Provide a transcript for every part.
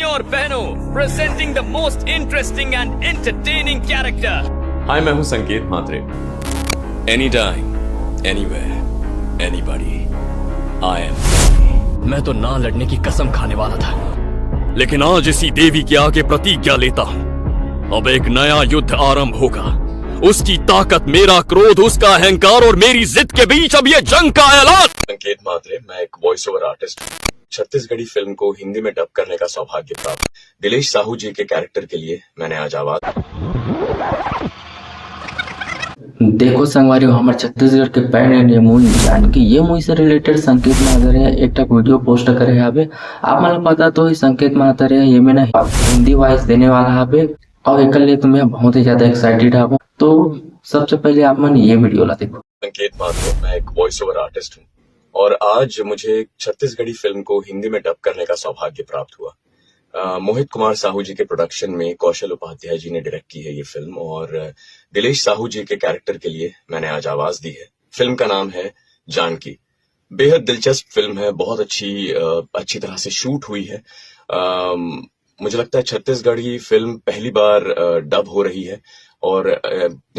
और बहनों, presenting the most interesting and entertaining character. Hi, मैं हूं Sanket Mhatre. Any time, anywhere, anybody, I am. मैं तो ना लड़ने की कसम खाने वाला था, लेकिन आज इसी देवी के आगे प्रतिज्ञा लेता हूँ। अब एक नया युद्ध आरंभ होगा। उसकी ताकत, मेरा क्रोध, उसका अहंकार और मेरी जिद के बीच अब ये जंग का ऐलान। संकेत म्हात्रे, मैं एक वॉइस ओवर आर्टिस्ट हूँ। छत्तीसगढ़ी फिल्म को हिंदी में डब करने का सौभाग्य प्राप्त। दिलेश साहू जी के कैरेक्टर के लिए मैंने आज आवाज। देखो संगवारी, हमारे छत्तीसगढ़ के पैन इंडिया मूवी जानकी ये मूवी से रिलेटेड संकेत म्हात्रे एक वीडियो पोस्ट करे हवे। आप मन पता तो ही संकेत म्हात्रे ये में हिंदी वॉइस देने वाला हवे और एक लिए तो मैं बहुत ही ज्यादा एक्साइटेड हूँ। तो सबसे पहले आप मन ये वीडियो ला देखो। संकेत म्हात्रे, मैं एक वॉइस ओवर आर्टिस्ट हूँ और आज मुझे छत्तीसगढ़ी फिल्म को हिंदी में डब करने का सौभाग्य प्राप्त हुआ। मोहित कुमार साहू जी के प्रोडक्शन में कौशल उपाध्याय जी ने डायरेक्ट की है ये फिल्म और दिलेश साहू जी के कैरेक्टर के लिए मैंने आज आवाज दी है। फिल्म का नाम है जानकी। बेहद दिलचस्प फिल्म है, बहुत अच्छी तरह से शूट हुई है। मुझे लगता है छत्तीसगढ़ी फिल्म पहली बार डब हो रही है और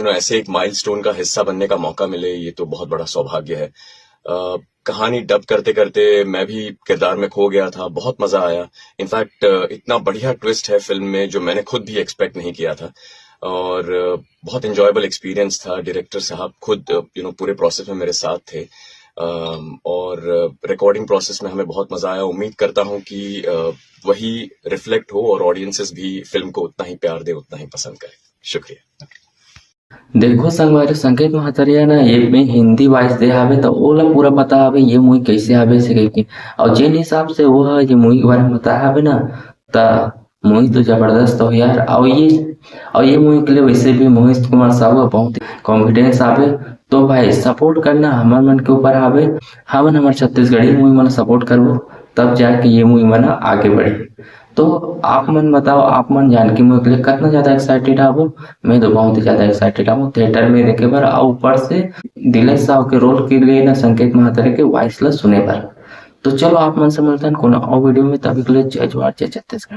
ऐसे एक माइलस्टोन का हिस्सा बनने का मौका मिले, ये तो बहुत बड़ा सौभाग्य है। कहानी डब करते करते मैं भी किरदार में खो गया था, बहुत मजा आया। इनफैक्ट इतना बढ़िया ट्विस्ट है फिल्म में जो मैंने खुद भी एक्सपेक्ट नहीं किया था और बहुत एंजॉयबल एक्सपीरियंस था। डायरेक्टर साहब खुद पूरे प्रोसेस में मेरे साथ थे और रिकॉर्डिंग प्रोसेस में हमें बहुत मजा आया। उम्मीद करता हूं कि वही रिफ्लेक्ट हो और ऑडियंसेस भी फिल्म को उतना ही प्यार दे, उतना ही पसंद करे। शुक्रिया। देखो संगवारी, संकेत म्हात्रे ना ये में हिंदी वॉइस दे हवे तो ओला पूरा पता हवे ये मूवी कैसे हवे से कह और जिन हिसाब से वो है ये मूवी के बारे में बताया हवे ना, तो मूवी तो जबरदस्त हो यार। और ये मूवी के लिए वैसे भी मोहित कुमार साहू बहुत कॉन्फिडेंस आवे। तो भाई सपोर्ट करना हमारे मन के ऊपर आवे। हम हमारे छत्तीसगढ़ी मूवी मन सपोर्ट करबो तब जाके ये मूवी मन आगे बढ़े। तो आप मन बताओ, आप मन जानकी मूवी के लिए कितना ज्यादा एक्साइटेड हो? मैं तो बहुत ही ज्यादा एक्साइटेड हूँ थिएटर में देखे पर और ऊपर से दिलेश साहू के रोल के लिए ना संकेत म्हात्रे के वॉइस ला सुने पर। तो चलो आप मन से मिलते हैं कोनो और वीडियो में, तभी के लिए जय जवाहर जय छत्तीसगढ़।